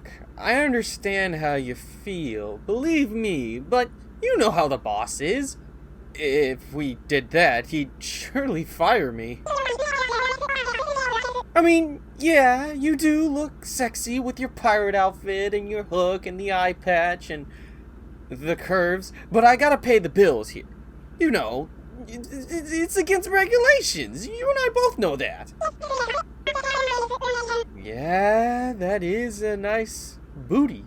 look, I understand how you feel, believe me, but you know how the boss is. If we did that, he'd surely fire me. I mean, yeah, you do look sexy with your pirate outfit and your hook and the eye patch and the curves, but I gotta pay the bills here. You know, it's against regulations. You and I both know that. Yeah, that is a nice booty.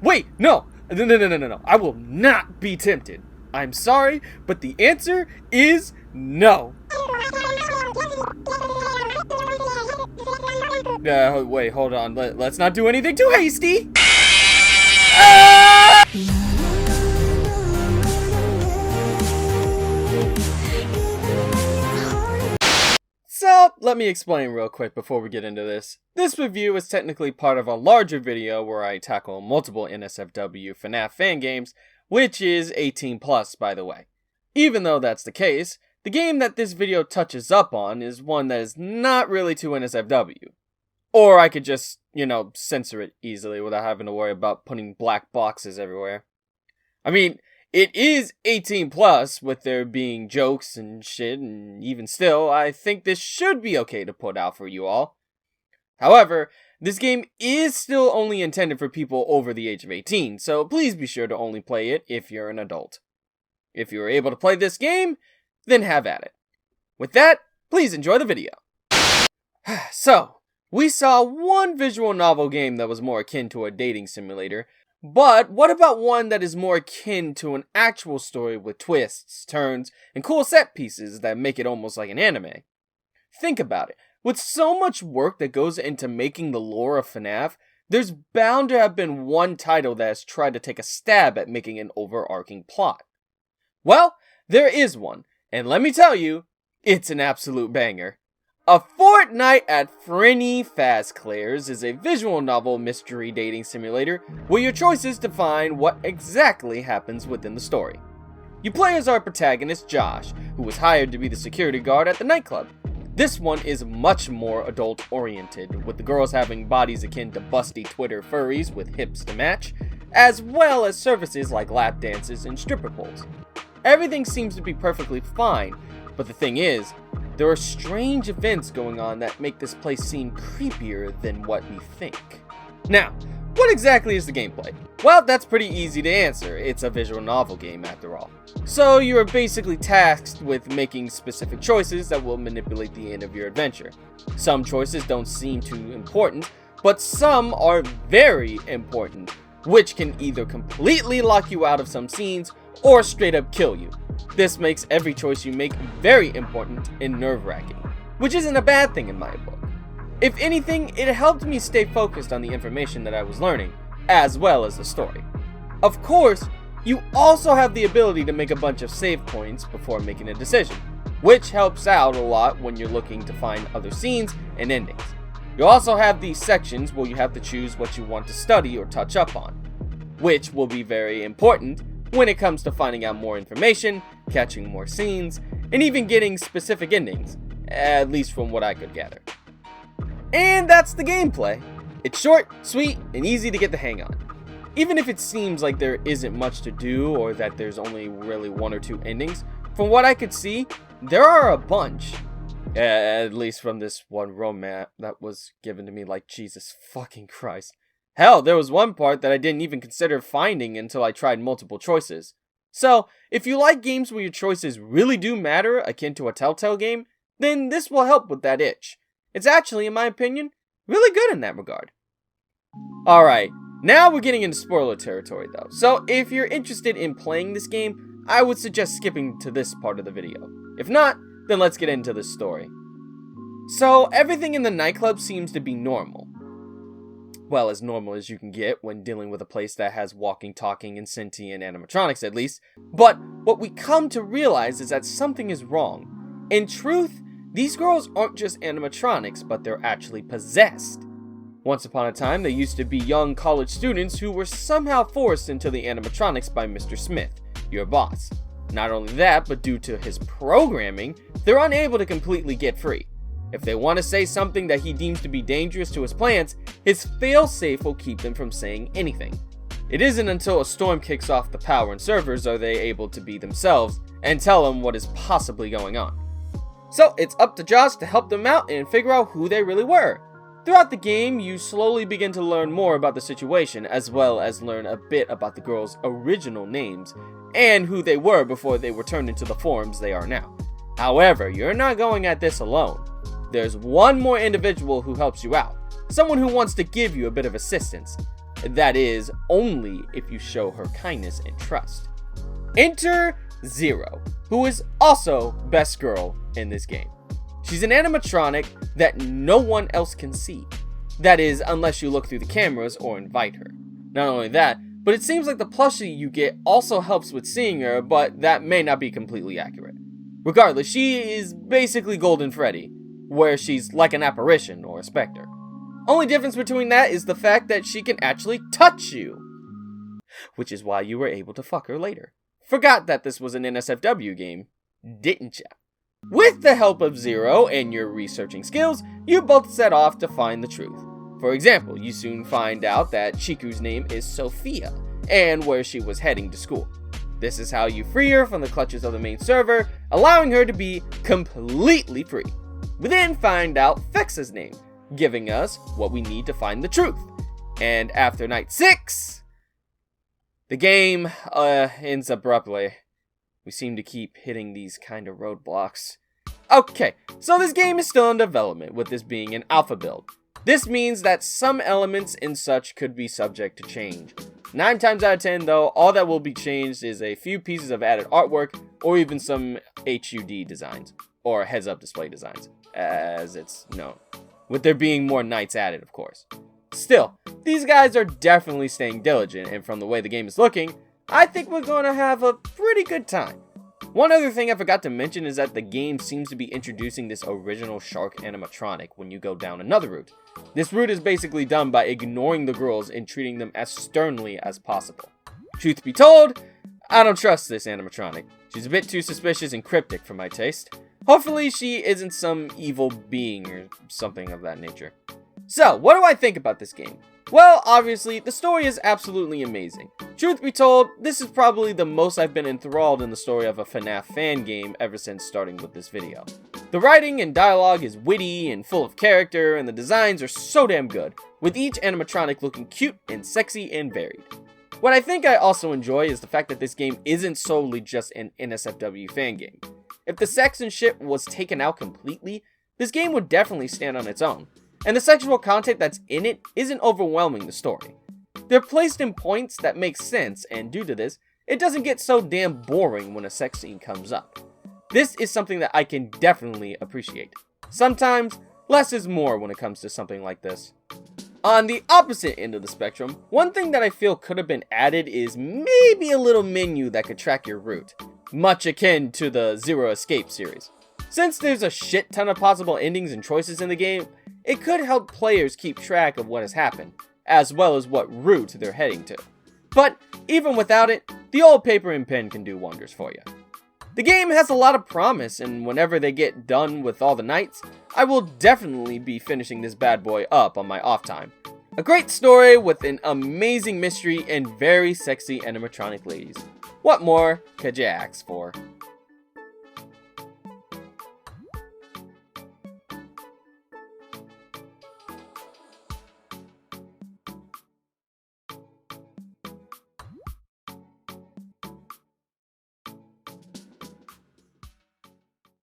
Wait, no. No. I will not be tempted. I'm sorry, but the answer is no. Wait, hold on. Let's not do anything too hasty. So, let me explain real quick before we get into this. This review is technically part of a larger video where I tackle multiple NSFW FNAF fan games, which is 18 plus, by the way. Even though that's the case, the game that this video touches up on is one that is not really too NSFW. Or I could just, censor it easily without having to worry about putting black boxes everywhere. I mean, it is 18 plus with there being jokes and shit, and even still, I think this should be okay to put out for you all. However, this game is still only intended for people over the age of 18, so please be sure to only play it if you're an adult. If you are able to play this game, then have at it. With that, please enjoy the video. So, we saw one visual novel game that was more akin to a dating simulator, but what about one that is more akin to an actual story with twists, turns, and cool set pieces that make it almost like an anime? Think about it. With so much work that goes into making the lore of FNAF, there's bound to have been one title that has tried to take a stab at making an overarching plot. Well, there is one, and let me tell you, it's an absolute banger. A Fortnight at Freddy Fazclair's is a visual novel mystery dating simulator where your choice is to find what exactly happens within the story. You play as our protagonist Josh, who was hired to be the security guard at the nightclub. This one is much more adult-oriented, with the girls having bodies akin to busty Twitter furries with hips to match, as well as services like lap dances and stripper poles. Everything seems to be perfectly fine, but the thing is, there are strange events going on that make this place seem creepier than what we think. Now, what exactly is the gameplay? Well, that's pretty easy to answer. It's a visual novel game after all. So you are basically tasked with making specific choices that will manipulate the end of your adventure. Some choices don't seem too important, but some are very important, which can either completely lock you out of some scenes or straight up kill you. This makes every choice you make very important and nerve-wracking, which isn't a bad thing in my book. If anything, it helped me stay focused on the information that I was learning, as well as the story. Of course, you also have the ability to make a bunch of save points before making a decision, which helps out a lot when you're looking to find other scenes and endings. You also have these sections where you have to choose what you want to study or touch up on, which will be very important when it comes to finding out more information, catching more scenes, and even getting specific endings, at least from what I could gather. And that's the gameplay. It's short, sweet, and easy to get the hang on. Even if it seems like there isn't much to do or that there's only really one or two endings, from what I could see, there are a bunch. At least from this one roadmap that was given to me like Jesus fucking Christ. Hell, there was one part that I didn't even consider finding until I tried multiple choices. So, if you like games where your choices really do matter, akin to a Telltale game, then this will help with that itch. It's actually, in my opinion, really good in that regard. Alright, now we're getting into spoiler territory though, so if you're interested in playing this game, I would suggest skipping to this part of the video. If not, then let's get into the story. So, everything in the nightclub seems to be normal. Well, as normal as you can get when dealing with a place that has walking, talking, and sentient animatronics at least. But what we come to realize is that something is wrong. In truth, these girls aren't just animatronics, but they're actually possessed. Once upon a time, they used to be young college students who were somehow forced into the animatronics by Mr. Smith, your boss. Not only that, but due to his programming, they're unable to completely get free. If they want to say something that he deems to be dangerous to his plans, his failsafe will keep them from saying anything. It isn't until a storm kicks off the power and servers are they able to be themselves and tell him what is possibly going on. So it's up to Josh to help them out and figure out who they really were. Throughout the game, you slowly begin to learn more about the situation, as well as learn a bit about the girls' original names and who they were before they were turned into the forms they are now. However, you're not going at this alone. There's one more individual who helps you out, someone who wants to give you a bit of assistance. That is, only if you show her kindness and trust. Enter Zero, who is also best girl in this game. She's an animatronic that no one else can see. That is, unless you look through the cameras or invite her. Not only that, but it seems like the plushie you get also helps with seeing her, but that may not be completely accurate. Regardless, she is basically Golden Freddy, where she's like an apparition or a specter. Only difference between that is the fact that she can actually touch you. Which is why you were able to fuck her later. Forgot that this was an NSFW game, didn't ya? With the help of Zero and your researching skills, you both set off to find the truth. For example, you soon find out that Chiku's name is Sophia, and where she was heading to school. This is how you free her from the clutches of the main server, allowing her to be completely free. We then find out Fexa's name, giving us what we need to find the truth. And after night 6, the game ends abruptly. We seem to keep hitting these kind of roadblocks. Okay, so this game is still in development, with this being an alpha build. This means that some elements and such could be subject to change. 9 times out of 10 though, all that will be changed is a few pieces of added artwork, or even some HUD designs, or heads-up display designs, as it's known. With there being more knights added, of course. Still, these guys are definitely staying diligent, and from the way the game is looking, I think we're going to have a pretty good time. One other thing I forgot to mention is that the game seems to be introducing this original shark animatronic when you go down another route. This route is basically done by ignoring the girls and treating them as sternly as possible. Truth be told, I don't trust this animatronic. She's a bit too suspicious and cryptic for my taste. Hopefully she isn't some evil being or something of that nature. So, what do I think about this game? Well, obviously, the story is absolutely amazing. Truth be told, this is probably the most I've been enthralled in the story of a FNAF fan game ever since starting with this video. The writing and dialogue is witty and full of character, and the designs are so damn good, with each animatronic looking cute and sexy and varied. What I think I also enjoy is the fact that this game isn't solely just an NSFW fan game. If the sex and shit was taken out completely, this game would definitely stand on its own. And the sexual content that's in it isn't overwhelming the story. They're placed in points that make sense, and due to this, it doesn't get so damn boring when a sex scene comes up. This is something that I can definitely appreciate. Sometimes, less is more when it comes to something like this. On the opposite end of the spectrum, one thing that I feel could have been added is maybe a little menu that could track your route, much akin to the Zero Escape series. Since there's a shit ton of possible endings and choices in the game, it could help players keep track of what has happened, as well as what route they're heading to. But even without it, the old paper and pen can do wonders for you. The game has a lot of promise, and whenever they get done with all the nights, I will definitely be finishing this bad boy up on my off time. A great story with an amazing mystery and very sexy animatronic ladies. What more could you ask for?